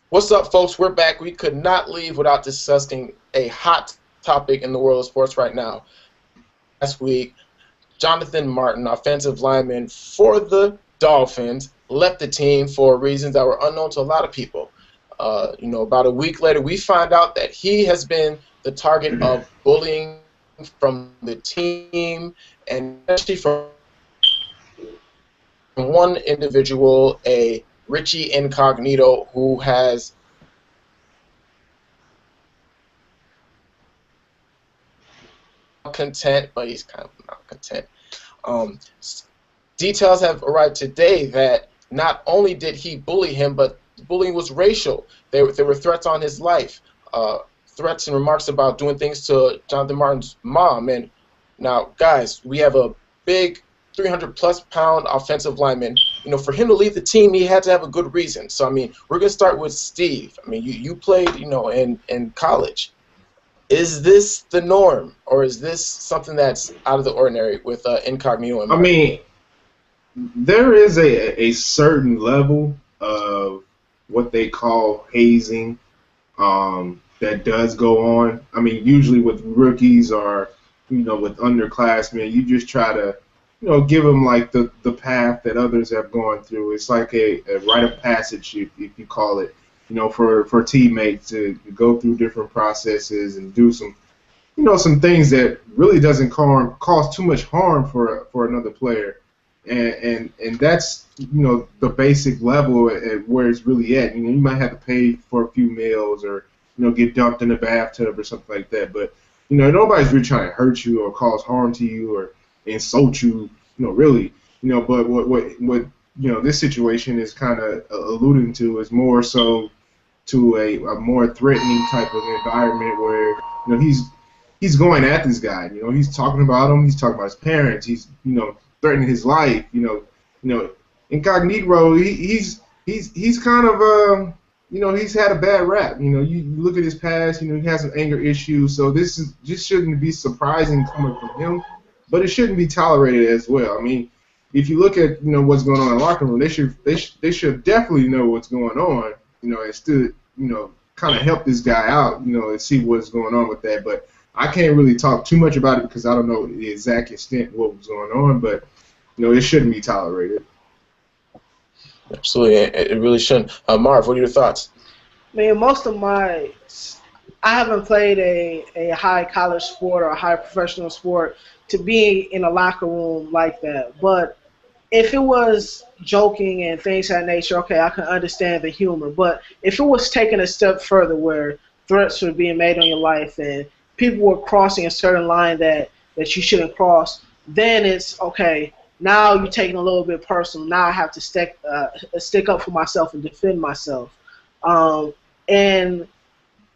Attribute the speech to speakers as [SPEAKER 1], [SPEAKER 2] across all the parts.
[SPEAKER 1] What's up, folks? We're back. We could not leave without discussing a hot topic in the world of sports right now. Last week, Jonathan Martin, offensive lineman for the Dolphins, left the team for reasons that were unknown to a lot of people. About a week later, we find out that he has been the target of bullying from the team, and especially from one individual, a Richie Incognito, who has content, but he's kind of not content. Um, Details have arrived today that not only did he bully him, but bullying was racial. There were threats on his life, threats and remarks about doing things to Jonathan Martin's mom. And now, guys, we have a big 300-plus pound offensive lineman. For him to leave the team, he had to have a good reason. So, we're going to start with Steve. You played, in college. Is this the norm, or is this something that's out of the ordinary with Incognito and Martin?
[SPEAKER 2] There is a certain level of what they call hazing that does go on. Usually with rookies or, with underclassmen, you just try to, give them like the path that others have gone through. It's like a rite of passage, if you call it, for teammates to go through different processes and do some, some things that really doesn't cause too much harm for another player. And that's the basic level at where it's really at. You might have to pay for a few meals or get dumped in a bathtub or something like that. But nobody's really trying to hurt you or cause harm to you or insult you. Really. But what this situation is kind of alluding to is more so to a more threatening type of environment where he's going at this guy. He's talking about him. He's talking about his parents. He's threatening his life. Incognito. He's kind of he's had a bad rap. You look at his past. He has some anger issues. So this shouldn't be surprising coming from him, but it shouldn't be tolerated as well. If you look at what's going on in the locker room, they should definitely know what's going on. And still kind of help this guy out. And see what's going on with that, but. I can't really talk too much about it because I don't know the exact extent of what was going on, but it shouldn't be tolerated.
[SPEAKER 1] Absolutely, it really shouldn't. Marv, what are your thoughts?
[SPEAKER 3] I haven't played a high college sport or a high professional sport to be in a locker room like that. But if it was joking and things of that nature, okay, I can understand the humor. But if it was taken a step further where threats were being made on your life and people were crossing a certain line that you shouldn't cross, then it's okay. Now you're taking a little bit personal. Now I have to stick up for myself and defend myself. And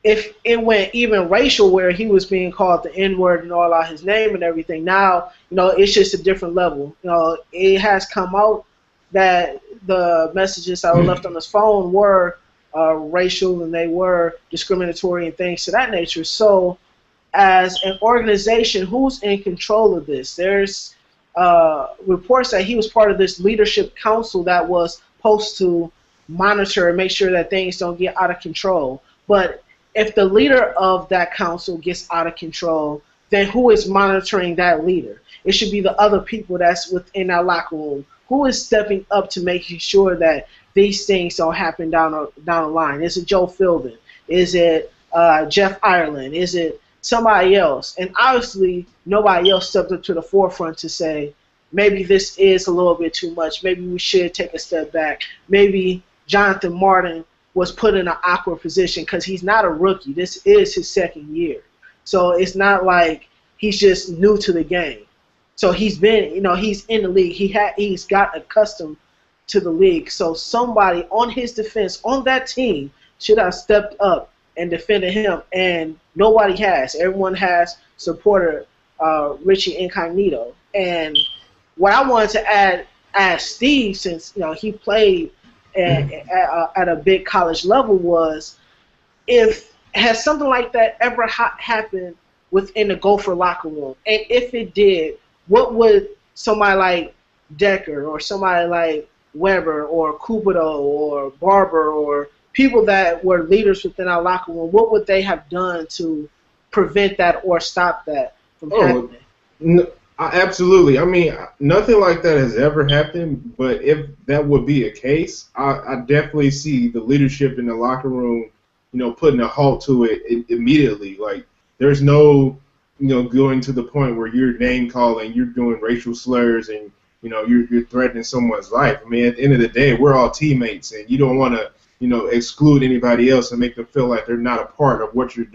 [SPEAKER 3] if it went even racial, where he was being called the N-word and all out his name and everything, now it's just a different level. It has come out that the messages that were left on his phone were racial and they were discriminatory and things to that nature. So, as an organization, who's in control of this? There's reports that he was part of this leadership council that was supposed to monitor and make sure that things don't get out of control. But if the leader of that council gets out of control, then who is monitoring that leader? It should be the other people that's within that locker room. Who is stepping up to making sure that these things don't happen down the line? Is it Joe Philbin? Is it Jeff Ireland? Is it somebody else? And obviously nobody else stepped up to the forefront to say, maybe this is a little bit too much. Maybe we should take a step back. Maybe Jonathan Martin was put in an awkward position because he's not a rookie. This is his second year. So it's not like he's just new to the game. So he's been, he's in the league. He's got accustomed to the league. So somebody on his defense, on that team, should have stepped up and defended him, and nobody has. Everyone has supported Richie Incognito. And what I wanted to ask Steve, since he played at a big college level, was has something like that ever happened within the Gopher locker room? And if it did, what would somebody like Decker or somebody like Weber or Cupido or Barber or people that were leaders within our locker room, what would they have done to prevent that or stop that from
[SPEAKER 2] Oh,
[SPEAKER 3] happening?
[SPEAKER 2] absolutely. I mean, nothing like that has ever happened. But if that would be a case, I definitely see the leadership in the locker room, putting a halt to it immediately. Like, there's no, going to the point where you're name calling, you're doing racial slurs, and you're threatening someone's life. I mean, at the end of the day, we're all teammates, and you don't want to, exclude anybody else and make them feel like they're not a part of what you're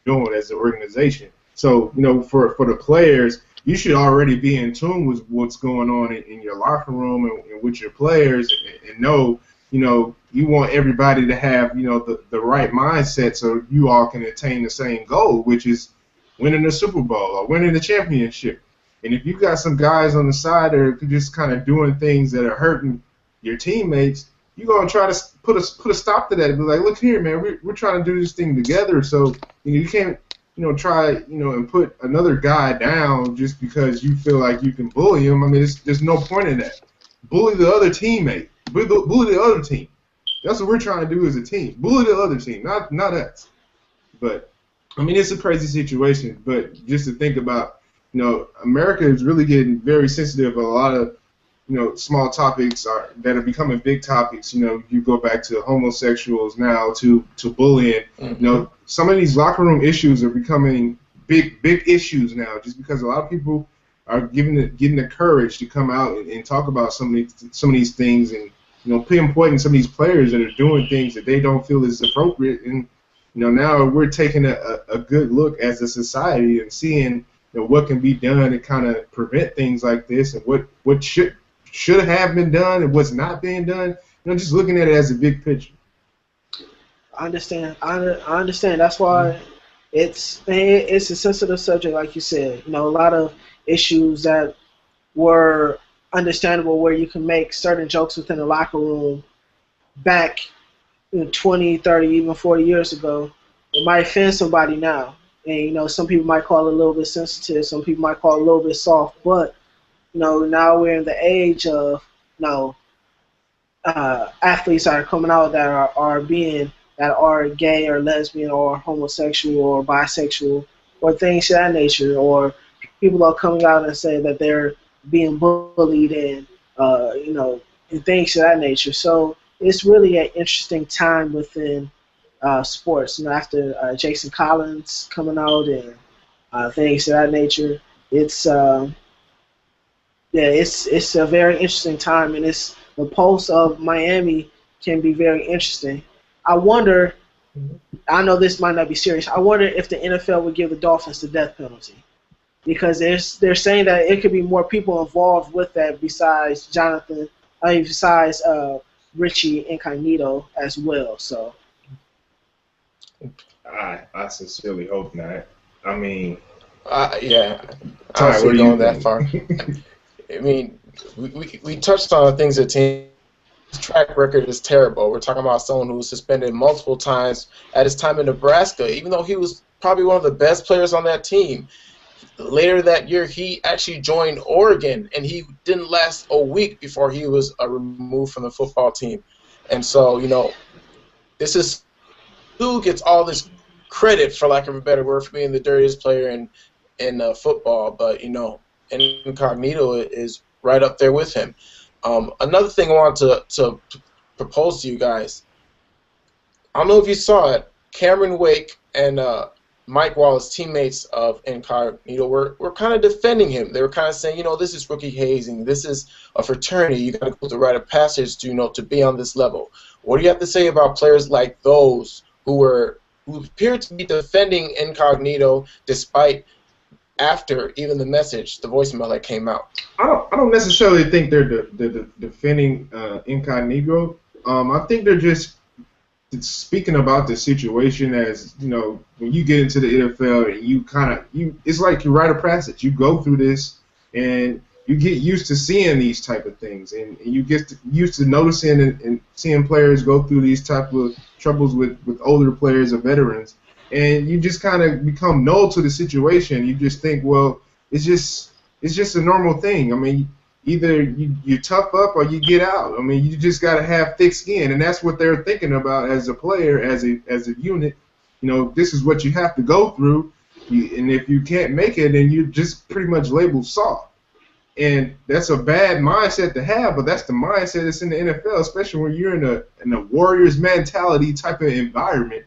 [SPEAKER 2] doing as an organization. So, for the players, you should already be in tune with what's going on in your locker room and with your players, and know, you want everybody to have, the right mindset so you all can attain the same goal, which is winning the Super Bowl or winning the championship. And if you got some guys on the side that are just kind of doing things that are hurting your teammates, you're going to try to put a stop to that and be like, look here, man, we're trying to do this thing together. So you can't, try, and put another guy down just because you feel like you can bully him. I mean, there's no point in that. Bully the other teammate. Bully the other team. That's what we're trying to do as a team. Bully the other team, not us. But, I mean, it's a crazy situation. But just to think about, America is really getting very sensitive. A lot of, small topics that are becoming big topics. You go back to homosexuals now, to bullying.
[SPEAKER 1] Mm-hmm.
[SPEAKER 2] Some of these locker room issues are becoming big issues now, just because a lot of people are getting the courage to come out and talk about some of these things, and pinpointing some of these players that are doing things that they don't feel is appropriate. And now we're taking a good look as a society and seeing what can be done to kind of prevent things like this, and what should have been done and what's not being done. Just looking at it as a big picture.
[SPEAKER 3] I understand. I understand. That's why it's a sensitive subject, like you said. A lot of issues that were understandable, where you can make certain jokes within the locker room back 20, 30, even 40 years ago. It might offend somebody now. And, some people might call it a little bit sensitive. Some people might call it a little bit soft. But, now we're in the age of, athletes that are coming out that are gay or lesbian or homosexual or bisexual or things of that nature, or people are coming out and saying that they're being bullied and and things of that nature. So it's really an interesting time within sports. After Jason Collins coming out and things of that nature, it's it's a very interesting time, and the pulse of Miami can be very interesting. I wonder. I know this might not be serious. I wonder if the NFL would give the Dolphins the death penalty, because they're saying that it could be more people involved with that besides Richie Incognito as well. So
[SPEAKER 2] I sincerely hope not. I mean,
[SPEAKER 1] Yeah,
[SPEAKER 2] Ty, what
[SPEAKER 1] honestly,
[SPEAKER 2] do you
[SPEAKER 1] going that
[SPEAKER 2] think?
[SPEAKER 1] far. I mean, we touched on things that team track record is terrible. We're talking about someone who was suspended multiple times at his time in Nebraska, even though he was probably one of the best players on that team. Later that year, he actually joined Oregon, and he didn't last a week before he was removed from the football team. And so, this is who gets all this credit, for lack of a better word, for being the dirtiest player in football. But, Incognito is right up there with him. Another thing I want to propose to you guys, I don't know if you saw it, Cameron Wake and Mike Wallace, teammates of Incognito, were kind of defending him. They were kind of saying, this is rookie hazing. This is a fraternity. You got to go through the rite of passage to be on this level. What do you have to say about players like those who appeared to be defending Incognito despite after even the voicemail that came out?
[SPEAKER 2] I don't necessarily think they're defending Incognito. I think they're just speaking about the situation as, when you get into the NFL and it's like you rite of passage. You go through this and you get used to seeing these type of things, and you get used to noticing and seeing players go through these type of troubles with older players or veterans, and you just kind of become null to the situation. You just think, well, it's just a normal thing. I mean, either you tough up or you get out. I mean, you just got to have thick skin, and that's what they're thinking about as a player, as a unit. You know, this is what you have to go through, and if you can't make it, then you're just pretty much labeled soft. And that's a bad mindset to have, but that's the mindset that's in the NFL, especially when you're in a Warriors mentality type of environment.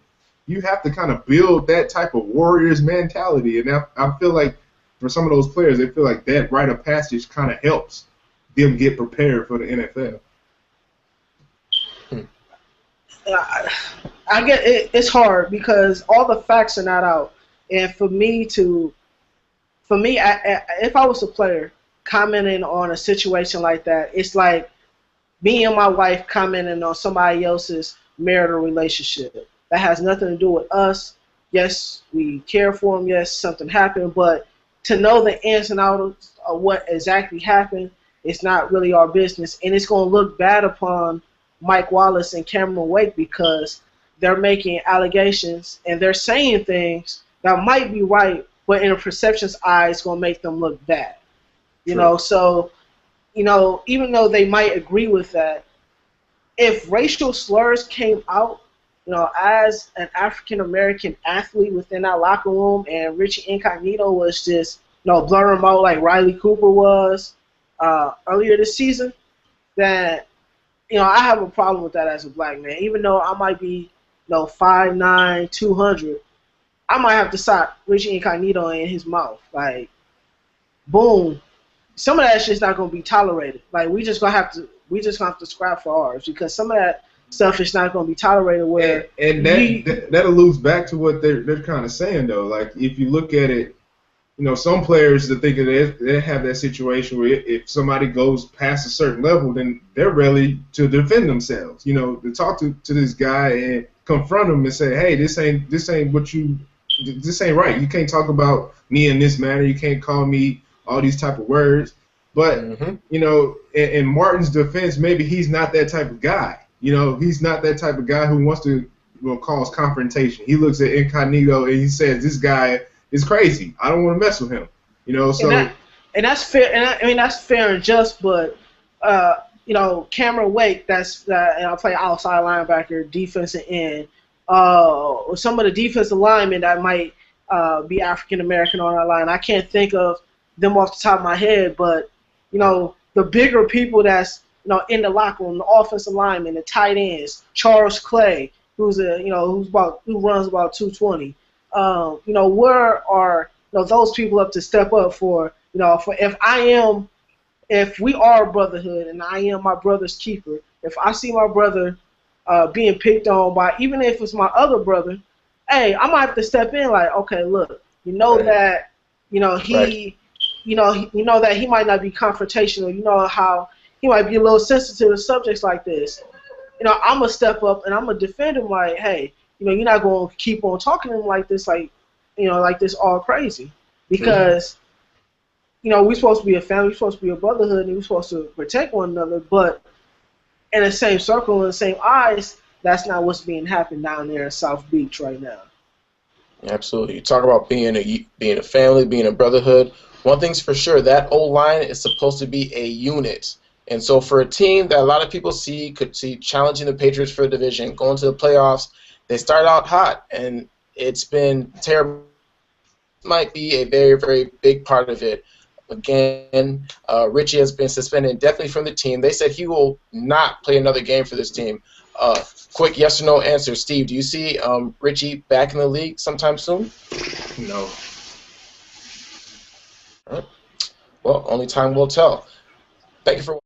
[SPEAKER 2] You have to kind of build that type of Warriors mentality, and I feel like for some of those players, they feel like that rite of passage kind of helps them get prepared for the NFL.
[SPEAKER 3] I get it. It's hard because all the facts are not out, and for me, if I was a player commenting on a situation like that, it's like me and my wife commenting on somebody else's marital relationship. That has nothing to do with us. Yes, we care for them. Yes, something happened, but to know the ins and outs of what exactly happened, it's not really our business, and it's going to look bad upon Mike Wallace and Cameron Wake because they're making allegations and they're saying things that might be right, but in a perception's eye, it's going to make them look bad. You know, so, you know, even though they might agree with that, if racial slurs came out, you know, as an African-American athlete within that locker room and Richie Incognito was just, you know, blurring them out like Riley Cooper was earlier this season, then, you know, I have a problem with that as a black man. Even though I might be, you know, 5'9", 200, I might have to stop Richie Incognito in his mouth. Like, boom. Some of that shit's not gonna be tolerated. Like we just gonna have to scrap for ours because some of that stuff is not gonna be tolerated. Where
[SPEAKER 2] and that alludes back to what they're kind of saying though. Like if you look at it, you know, some players that think they have that situation where if somebody goes past a certain level, then they're ready to defend themselves. You know, to talk to this guy and confront him and say, hey, this ain't this ain't right. You can't talk about me in this manner. You can't call me all these type of words. But, you know, in Martin's defense, maybe he's not that type of guy. You know, he's not that type of guy who wants to cause confrontation. He looks at Incognito and he says, this guy is crazy. I don't want to mess with him. You know, so.
[SPEAKER 3] And that's fair. And I mean, that's fair and just, but, you know, Cameron Wake, and I'll play outside linebacker, defensive end. Some of the defensive linemen that might be African-American on our line. I can't think of them off the top of my head, but, you know, the bigger people that's, you know, in the locker room, the offensive linemen, the tight ends, Charles Clay, who runs about 220. You know, where are, you know, those people up to step up for, you know, for if we are a brotherhood and I am my brother's keeper, if I see my brother being picked on by, even if it's my other brother, hey, I might have to step in like, okay, look, you know that, you know, you know that he might not be confrontational. You know how he might be a little sensitive to subjects like this. You know, I'm going to step up and I'm going to defend him like, hey, you know, you're not going to keep on talking to him like this, like, you know, like this all crazy. Because, you know, we're supposed to be a family, we're supposed to be a brotherhood, and we're supposed to protect one another, but in the same circle, in the same eyes, that's not what's being happening down there in South Beach right now.
[SPEAKER 1] Absolutely. You talk about being a family, being a brotherhood. One thing's for sure, that O-line is supposed to be a unit. And so for a team that a lot of people could see challenging the Patriots for the division, going to the playoffs, they start out hot, and it's been terrible. Might be a very, very big part of it. Again, Richie has been suspended indefinitely from the team. They said he will not play another game for this team. Quick yes or no answer. Steve, do you see Richie back in the league sometime soon?
[SPEAKER 2] No.
[SPEAKER 1] All right. Well, only time will tell. Thank you for